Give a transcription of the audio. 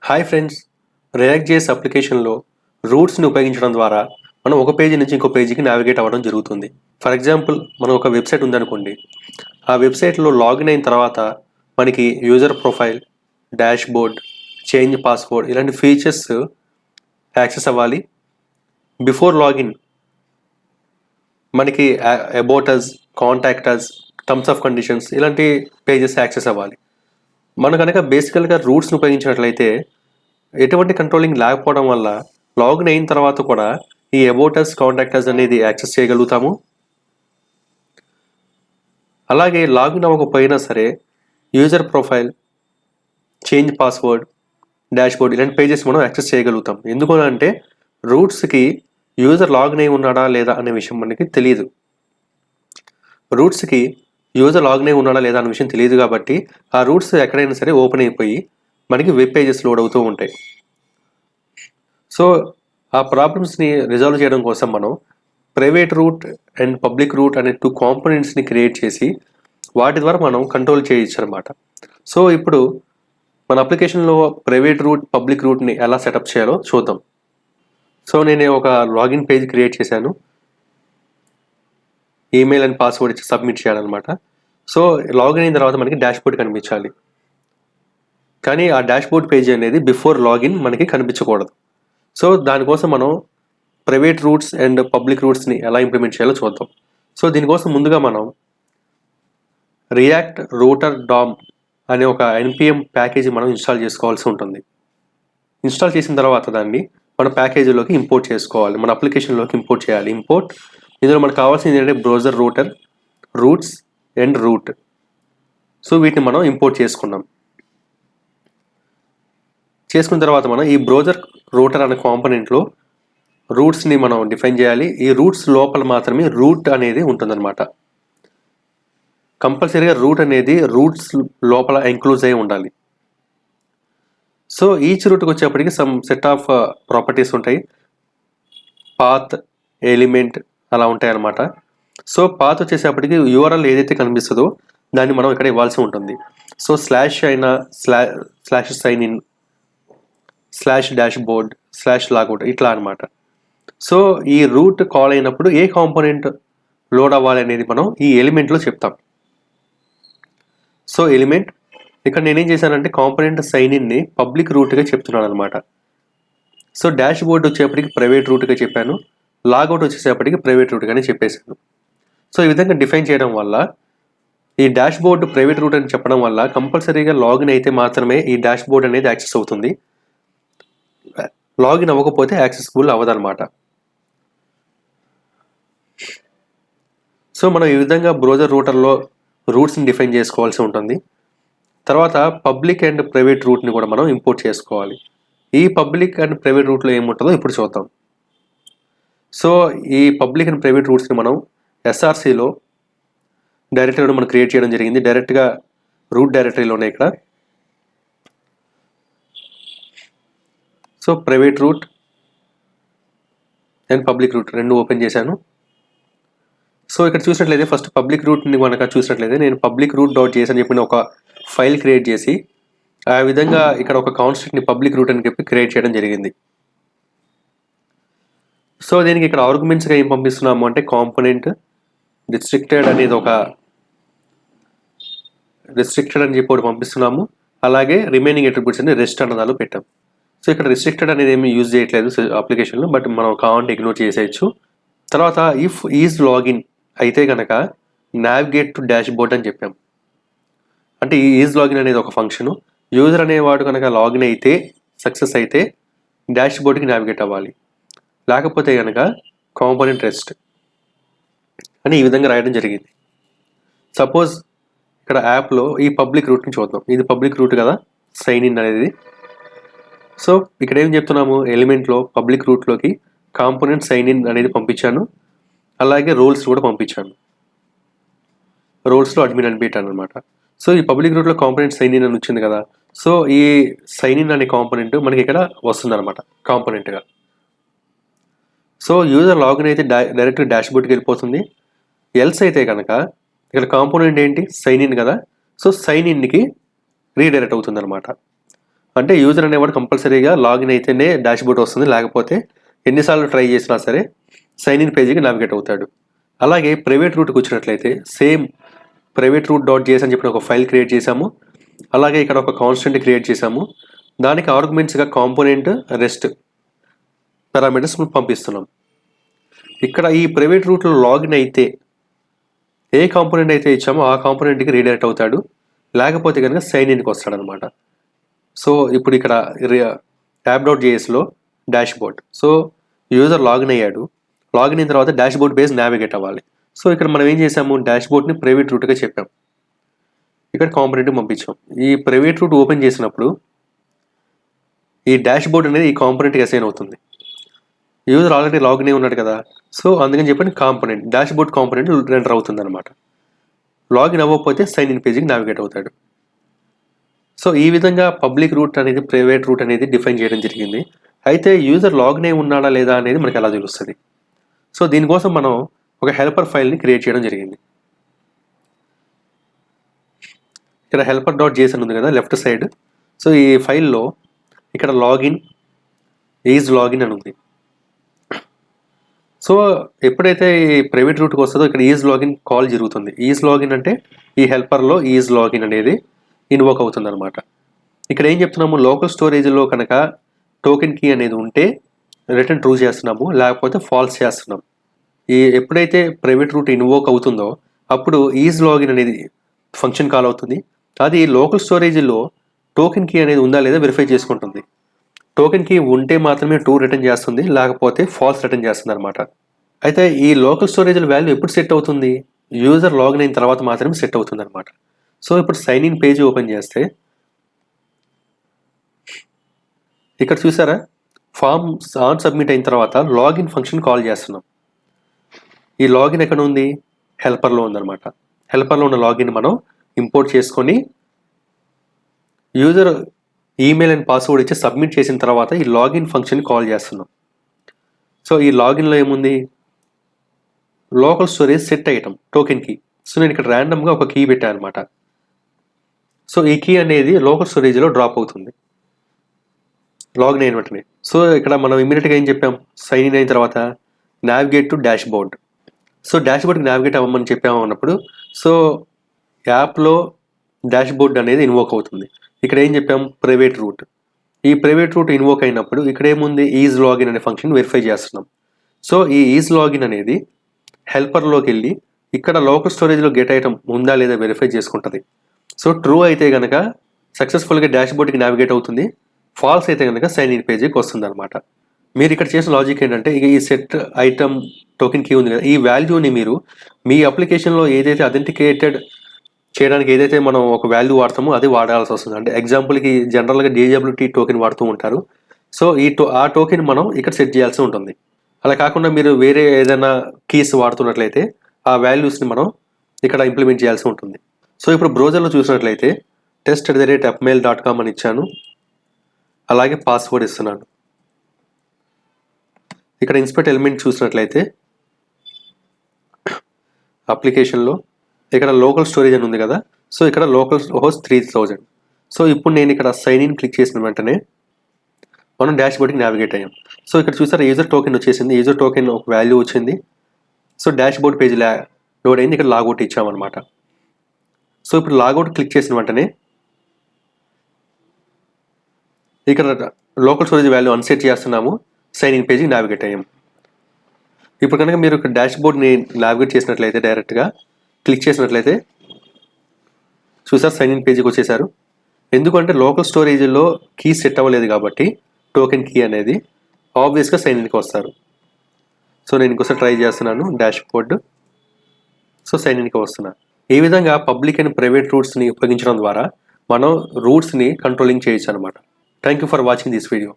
Hi friends, react JS అప్లికేషన్లో రూట్స్ని ఉపయోగించడం ద్వారా మనం ఒక పేజీ నుంచి ఇంకో పేజీకి నావిగేట్ అవ్వడం జరుగుతుంది. ఫర్ ఎగ్జాంపుల్, మనం ఒక వెబ్సైట్ ఉందనుకోండి. ఆ వెబ్సైట్లో లాగిన్ అయిన తర్వాత మనకి user profile, dashboard, change password ఇలాంటి ఫీచర్స్ యాక్సెస్ అవ్వాలి. బిఫోర్ లాగిన్ మనకి about us, contact us, terms of conditions ఇలాంటి పేజెస్ యాక్సెస్ అవ్వాలి. మనం కనుక బేసికల్గా రూట్స్ని ఉపయోగించినట్లయితే ఎటువంటి కంట్రోలింగ్ లేకపోవడం వల్ల లాగిన్ అయిన తర్వాత కూడా ఈ అబౌట్ అస్, కాంటాక్ట్ అస్ అనేది యాక్సెస్ చేయగలుగుతాము. అలాగే లాగిన్ అవ్వకపోయినా సరే user profile, change password, dash board ఇలాంటి పేజెస్ మనం యాక్సెస్ చేయగలుగుతాం. ఎందుకంటే రూట్స్కి యూజర్ లాగిన్ అయి ఉన్నాడా లేదా అనే విషయం మనకి తెలియదు. రూట్స్కి యూజర్ లాగిన్ అయి ఉన్నాడా లేదా అనే విషయం తెలియదు కాబట్టి ఆ రూట్స్ ఎక్కడైనా సరే ఓపెన్ అయిపోయి మనకి వెబ్ పేజెస్ లోడ్ అవుతూ ఉంటాయి. సో ఆ ప్రాబ్లమ్స్ని రిజాల్వ్ చేయడం కోసం మనం private route and public route అనే 2 కాంపోనెంట్స్ని క్రియేట్ చేసి వాటి ద్వారా మనం కంట్రోల్ చేయొచ్చు అనమాట. సో ఇప్పుడు మన అప్లికేషన్లో ప్రైవేట్ రూట్, పబ్లిక్ రూట్ని ఎలా సెటప్ చేయాలో చూద్దాం. సో నేను ఒక లాగిన్ పేజ్ క్రియేట్ చేశాను. ఈమెయిల్ అండ్ పాస్వర్డ్ ఇచ్చి సబ్మిట్ చేయాలన్నమాట. సో లాగిన్ అయిన తర్వాత మనకి డాష్ బోర్డ్ కనిపించాలి. కానీ ఆ డాష్ బోర్డ్ పేజ్ అనేది బిఫోర్ లాగిన్ మనకి కనిపించకూడదు. సో దానికోసం మనం ప్రైవేట్ రూట్స్ అండ్ పబ్లిక్ రూట్స్ని ఎలా ఇంప్లిమెంట్ చేయాలో చూద్దాం. సో దీనికోసం ముందుగా మనం రియాక్ట్ రూటర్ డామ్ అనే ఒక npm ప్యాకేజీ మనం ఇన్స్టాల్ చేసుకోవాల్సి ఉంటుంది. ఇన్స్టాల్ చేసిన తర్వాత దాన్ని మన ప్యాకేజీలోకి ఇంపోర్ట్ చేసుకోవాలి, మన అప్లికేషన్లోకి ఇంపోర్ట్ చేయాలి. ఇందులో మనకు కావాల్సింది ఏంటంటే browser router, routes and route. So వీటిని మనం ఇంపోర్ట్ చేసుకున్న తర్వాత మనం ఈ బ్రౌజర్ రూటర్ అనే కాంపోనెంట్లో రూట్స్ని మనం డిఫైన్ చేయాలి. ఈ రూట్స్ లోపల మాత్రమే రూట్ అనేది ఉంటుందన్నమాట. కంపల్సరీగా రూట్ అనేది రూట్స్ లోపల ఎంక్లూజ్ అయి ఉండాలి. సో ఈచ్ రూట్కి వచ్చేప్పటికి సమ్ సెట్ ఆఫ్ ప్రాపర్టీస్ ఉంటాయి. పాత్, ఎలిమెంట్ అలా ఉంటాయి అన్నమాట. సో పాత్ వచ్చేసేపటికి యూఆర్ఎల్ ఏదైతే కనిపిస్తుందో దాన్ని మనం ఇక్కడ ఇవ్వాల్సి ఉంటుంది. సో స్లాష్ అయినా, slash sign in, slash dashboard, slash logout ఇట్లా అనమాట. సో ఈ రూట్ కాల్ అయినప్పుడు ఏ కాంపోనెంట్ లోడ్ అవ్వాలి అనేది మనం ఈ ఎలిమెంట్లో చెప్తాం. సో ఎలిమెంట్ ఇక్కడ నేనేం చేశానంటే కాంపోనెంట్ సైన్ ఇన్ని పబ్లిక్ రూట్గా చెప్తున్నాను అనమాట. సో డాష్ బోర్డ్ వచ్చేప్పటికి ప్రైవేట్ రూట్గా చెప్పాను, లాగౌట్ వచ్చేసేపటికి ప్రైవేట్ రూట్గానే చెప్పేశాను. సో ఈ విధంగా డిఫైన్ చేయడం వల్ల ఈ డాష్ బోర్డ్ ప్రైవేట్ రూట్ అని చెప్పడం వల్ల కంపల్సరీగా లాగిన్ అయితే మాత్రమే ఈ డాష్ బోర్డ్ అనేది యాక్సెస్ అవుతుంది. లాగిన్ అవ్వకపోతే యాక్సెసిబుల్ అవ్వదన్నమాట. సో మనం ఈ విధంగా బ్రౌజర్ రూటర్లో రూట్స్ని డిఫైన్ చేసుకోవాల్సి ఉంటుంది. తర్వాత పబ్లిక్ అండ్ ప్రైవేట్ రూట్ని కూడా మనం ఇంపోర్ట్ చేసుకోవాలి. ఈ పబ్లిక్ అండ్ ప్రైవేట్ రూట్లో ఏముంటుందో ఇప్పుడు చూద్దాం. సో ఈ పబ్లిక్ అండ్ ప్రైవేట్ రూట్స్ని మనం ఎస్ఆర్సీలో డైరెక్టరీలో మనం క్రియేట్ చేయడం జరిగింది. డైరెక్ట్గా రూట్ డైరెక్టరీలోనే ఇక్కడ. So private route and public route రెండు ఓపెన్ చేశాను. సో ఇక్కడ చూసినట్లయితే ఫస్ట్ పబ్లిక్ రూట్ని కనుక చూసినట్లయితే నేను పబ్లిక్ రూట్ డాట్ జేఎస్ అని చెప్పిన ఒక ఫైల్ క్రియేట్ చేసి ఆ విధంగా ఇక్కడ ఒక కాన్స్టెంట్ని పబ్లిక్ రూట్ అని చెప్పి క్రియేట్ చేయడం జరిగింది. సో దీనికి ఇక్కడ ఆర్గ్యుమెంట్స్గా ఏం పంపిస్తున్నాము అంటే కాంపోనెంట్ రిస్ట్రిక్టెడ్ అనేది ఒక రిస్ట్రిక్టెడ్ అని చెప్పి ఒకటి పంపిస్తున్నాము. అలాగే రిమైనింగ్ అట్రిబ్యూట్స్ అని రెస్ట్ అన్నదాలు పెట్టాం. సో ఇక్కడ రిస్ట్రిక్టెడ్ అనేది ఏమి యూజ్ చేయట్లేదు అప్లికేషన్లో, బట్ మనం కావాలంటే ఇగ్నోర్ చేసేయచ్చు. తర్వాత ఇఫ్ ఈజ్ లాగిన్ అయితే కనుక నావిగేట్ టు డాష్ బోర్డ్ అని చెప్పాం. అంటే ఈ ఈజ్ లాగిన్ అనేది ఒక ఫంక్షను. యూజర్ అనేవాడు కనుక లాగిన్ అయితే, సక్సెస్ అయితే డాష్ బోర్డ్కి నావిగేట్ అవ్వాలి, లేకపోతే కనుక కాంపోనెంట్ రెస్ట్ అని ఈ విధంగా రాయడం జరిగింది. సపోజ్ ఇక్కడ యాప్లో ఈ పబ్లిక్ రూట్ని చూద్దాం. ఇది పబ్లిక్ రూట్ కదా, సైన్ ఇన్ అనేది. సో ఇక్కడ ఏం చెప్తున్నాము, ఎలిమెంట్లో పబ్లిక్ రూట్లోకి కాంపోనెంట్ సైన్ ఇన్ అనేది పంపించాను. అలాగే రోల్స్ కూడా పంపించాను. రోల్స్లో అడ్మిన్ అని పెట్టాను అనమాట. సో ఈ పబ్లిక్ రూట్లో కాంపోనెంట్ సైన్ ఇన్ అని వచ్చింది కదా. సో ఈ సైన్ ఇన్ అనే కాంపోనెంట్ మనకి ఇక్కడ వస్తుంది అనమాట కాంపోనెంట్గా. సో యూజర్ లాగిన్ అయితే డైరెక్ట్గా డాష్ బోర్డ్కి వెళ్ళిపోతుంది. ఎల్స్ అయితే కనుక ఇక్కడ కాంపోనెంట్ ఏంటి, సైన్ ఇన్ కదా. సో సైన్ ఇన్కి రీడైరెక్ట్ అవుతుంది అనమాట. అంటే యూజర్ అనేవాడు కంపల్సరీగా లాగిన్ అయితేనే డాష్బోర్డ్ వస్తుంది, లేకపోతే ఎన్నిసార్లు ట్రై చేసినా సరే సైన్ ఇన్ పేజీకి నావిగేట్ అవుతాడు. అలాగే ప్రైవేట్ రూట్కి వచ్చినట్లయితే same private route dot JS అని చెప్పిన ఒక ఫైల్ క్రియేట్ చేసాము. అలాగే ఇక్కడ ఒక కాన్స్టెంట్ క్రియేట్ చేసాము. దానికి ఆర్గ్యుమెంట్స్గా కాంపోనెంట్ రెస్ట్ పారామీటర్స్ పంపిస్తున్నాం. ఇక్కడ ఈ ప్రైవేట్ రూట్లో లాగిన్ అయితే ఏ కాంపోనెంట్ అయితే ఇచ్చామో ఆ కాంపోనెంట్కి రీడైరెక్ట్ అవుతాడు, లేకపోతే కనుక సైన్ ఇన్కి వస్తాడనమాట. సో ఇప్పుడు ఇక్కడ యాప్ డాట్ జేఎస్లో డాష్బోర్డ్. సో యూజర్ లాగిన్ అయ్యాడు, లాగిన్ అయిన తర్వాత డాష్బోర్డ్ బేస్ నావిగేట్ అవ్వాలి. సో ఇక్కడ మనం ఏం చేసాము, డాష్బోర్డ్ని ప్రైవేట్ రూట్గా చెప్పాం, ఇక్కడ కాంపోనెంట్ పంపించాం. ఈ ప్రైవేట్ రూట్ ఓపెన్ చేసినప్పుడు ఈ డాష్బోర్డ్ అనేది ఈ కాంపోనెంట్కి అసైన్ అవుతుంది. యూజర్ ఆల్రెడీ లాగిన్ అయి ఉన్నాడు కదా, సో అందుకని చెప్పని కాంపోనెంట్ డాష్బోర్డ్ కాంపోనెంట్ రెండర్ అవుతుంది అనమాట. లాగిన్ అవ్వకపోతే సైన్ ఇన్ పేజీకి నావిగేట్ అవుతాడు. సో ఈ విధంగా పబ్లిక్ రూట్ అనేది ప్రైవేట్ రూట్ అనేది డిఫైన్ చేయడం జరిగింది. అయితే యూజర్ లాగిన్ అయి ఉన్నాడా లేదా అనేది మనకి ఎలా తెలుస్తుంది? సో దీనికోసం మనం ఒక హెల్పర్ ఫైల్ని క్రియేట్ చేయడం జరిగింది. ఇక్కడ హెల్పర్ డాట్ జేఎస్ అని ఉంది కదా లెఫ్ట్ సైడ్. సో ఈ ఫైల్లో ఇక్కడ లాగిన్ ఈజ్ లాగిన్ అని ఉంది. సో ఎప్పుడైతే ఈ ప్రైవేట్ రూట్కి వస్తుందో ఇక్కడ ఈజ్ లాగిన్ కాల్ జరుగుతుంది. ఈజ్ లాగిన్ అంటే ఈ హెల్పర్లో ఈజ్ లాగిన్ అనేది ఇన్వోక్ అవుతుంది అనమాట. ఇక్కడ ఏం చెప్తున్నాము, లోకల్ స్టోరేజ్లో కనుక టోకెన్ కీ అనేది ఉంటే రిటర్న్ ట్రూ చేస్తున్నాము, లేకపోతే ఫాల్స్ చేస్తున్నాం. ఎప్పుడైతే ప్రైవేట్ రూట్ ఇన్వోక్ అవుతుందో అప్పుడు ఈజ్ లాగిన్ అనేది ఫంక్షన్ కాల్ అవుతుంది. అది లోకల్ స్టోరేజ్లో టోకెన్ కీ అనేది ఉందా లేదా వెరిఫై చేసుకుంటుంది. టోకెన్ కీ ఉంటే మాత్రమే ట్రూ రిటర్న్ చేస్తుంది, లేకపోతే ఫాల్స్ రిటర్న్ చేస్తుంది అనమాట. అయితే ఈ లోకల్ స్టోరేజ్ వాల్యూ ఎప్పుడు సెట్ అవుతుంది, యూజర్ లాగిన్ అయిన తర్వాత మాత్రమే సెట్ అవుతుంది అనమాట. సో ఇప్పుడు సైన్ ఇన్ పేజ్ ఓపెన్ చేస్తే ఇక్కడ చూసారా, ఫామ్ ఆన్ సబ్మిట్ అయిన తర్వాత లాగిన్ ఫంక్షన్ కాల్ చేస్తున్నాం. ఈ లాగిన్ ఎక్కడ ఉంది, హెల్పర్లో ఉందన్నమాట. హెల్పర్లో ఉన్న లాగిన్ మనం ఇంపోర్ట్ చేసుకొని యూజర్ ఈమెయిల్ అండ్ పాస్వర్డ్ ఇచ్చి సబ్మిట్ చేసిన తర్వాత ఈ లాగిన్ ఫంక్షన్ కాల్ చేస్తున్నాం. సో ఈ లాగిన్లో ఏముంది, local storage set item token key. So నేను ఇక్కడ ర్యాండమ్గా ఒక కీ పెట్టాను అనమాట. సో ఈ కీ అనేది లోకల్ స్టోరేజ్లో డ్రాప్ అవుతుంది లాగిన్ అయిన వెంటనే. సో ఇక్కడ మనం ఇమీడియట్గా ఏం చెప్పాం, సైన్ ఇన్ అయిన తర్వాత నావిగేట్ టు డాష్బోర్డ్. సో డాష్బోర్డ్కి నావిగేట్ అవ్వమని చెప్పాము అన్నప్పుడు సో యాప్లో డాష్బోర్డ్ అనేది ఇన్వోక్ అవుతుంది. ఇక్కడ ఏం చెప్పాం, ప్రైవేట్ రూట్. ఈ ప్రైవేట్ రూట్ ఇన్వోక్ అయినప్పుడు ఇక్కడ ఏముంది, ఈజ్ లాగిన్ అనే ఫంక్షన్ వెరిఫై చేస్తున్నాం. సో ఈ ఈజ్ లాగిన్ అనేది హెల్పర్లోకి వెళ్ళి ఇక్కడ లోకల్ స్టోరేజ్లో గెట్ ఐటమ్ ఉందా లేదా వెరిఫై చేసుకుంటుంది. సో ట్రూ అయితే కనుక సక్సెస్ఫుల్గా డాష్బోర్డ్కి నావిగేట్ అవుతుంది, ఫాల్స్ అయితే కనుక సైన్ ఇన్ పేజీకి వస్తుంది అనమాట. మీరు ఇక్కడ చేసిన లాజిక్ ఏంటంటే, ఇక ఈ సెట్ ఐటమ్ టోకెన్ కీ ఉంది కదా, ఈ వాల్యూని మీరు మీ అప్లికేషన్లో ఏదైతే అథెంటికేటెడ్ చేయడానికి ఏదైతే మనం ఒక వాల్యూ వాడతామో అది వాడాల్సి వస్తుంది. అంటే ఎగ్జాంపుల్కి జనరల్గా డిజబిలిటీ టోకెన్ వాడుతూ ఉంటారు. సో ఆ టోకెన్ మనం ఇక్కడ సెట్ చేయాల్సి ఉంటుంది. అలా కాకుండా మీరు వేరే ఏదైనా కీస్ వాడుతున్నట్లయితే ఆ వాల్యూస్ని మనం ఇక్కడ ఇంప్లిమెంట్ చేయాల్సి ఉంటుంది. సో ఇప్పుడు బ్రౌజర్లో చూసినట్లయితే test@apmail.com అని ఇచ్చాను, అలాగే పాస్వర్డ్ ఇస్తున్నాను. ఇక్కడ ఇన్స్పెక్ట్ ఎలిమెంట్ చూసినట్లయితే అప్లికేషన్లో ఇక్కడ లోకల్ స్టోరేజ్ అని ఉంది కదా, సో ఇక్కడ లోకల్ హోస్ట్ 3000. సో ఇప్పుడు నేను ఇక్కడ సైన్ ఇన్ క్లిక్ చేసిన వెంటనే మనం డాష్బోర్డ్కి నావిగేట్ అయ్యాం. సో ఇక్కడ చూసారా, యూజర్ టోకెన్ వచ్చేసింది, యూజర్ టోకెన్ ఒక వాల్యూ వచ్చింది. సో డాష్బోర్డ్ పేజ్ లోడ్ అయింది, ఇక్కడ లాగౌట్ ఇచ్చామన్నమాట. సో ఇప్పుడు లాగౌట్ క్లిక్ చేసిన వెంటనే ఇక్కడ లోకల్ స్టోరేజ్ వాల్యూ అన్సెట్ చేస్తున్నాము, సైన్ ఇన్ పేజ్కి నావిగేట్ అయ్యాం. ఇప్పుడు కనుక మీరు ఇక్కడ డాష్బోర్డ్ని నావిగేట్ చేసినట్లయితే డైరెక్ట్గా క్లిక్ చేసినట్లయితే చూసారు సైన్ ఇన్ పేజీకి వచ్చేసారు. ఎందుకంటే లోకల్ స్టోరేజ్లో కీ సెట్ అవ్వలేదు కాబట్టి టోకెన్ కీ అనేది ఆబ్వియస్గా సైన్ ఇన్కి వస్తారు. సో నేను ఇంకోసారి ట్రై చేస్తున్నాను డాష్బోర్డ్. సో సైన్ ఇన్కి వస్తున్నా. ఈ విధంగా పబ్లిక్ అండ్ ప్రైవేట్ రూట్స్ని ఉపయోగించడం ద్వారా మనం రూట్స్ని కంట్రోలింగ్ చేయొచ్చు అనమాట. Thank you for watching this video.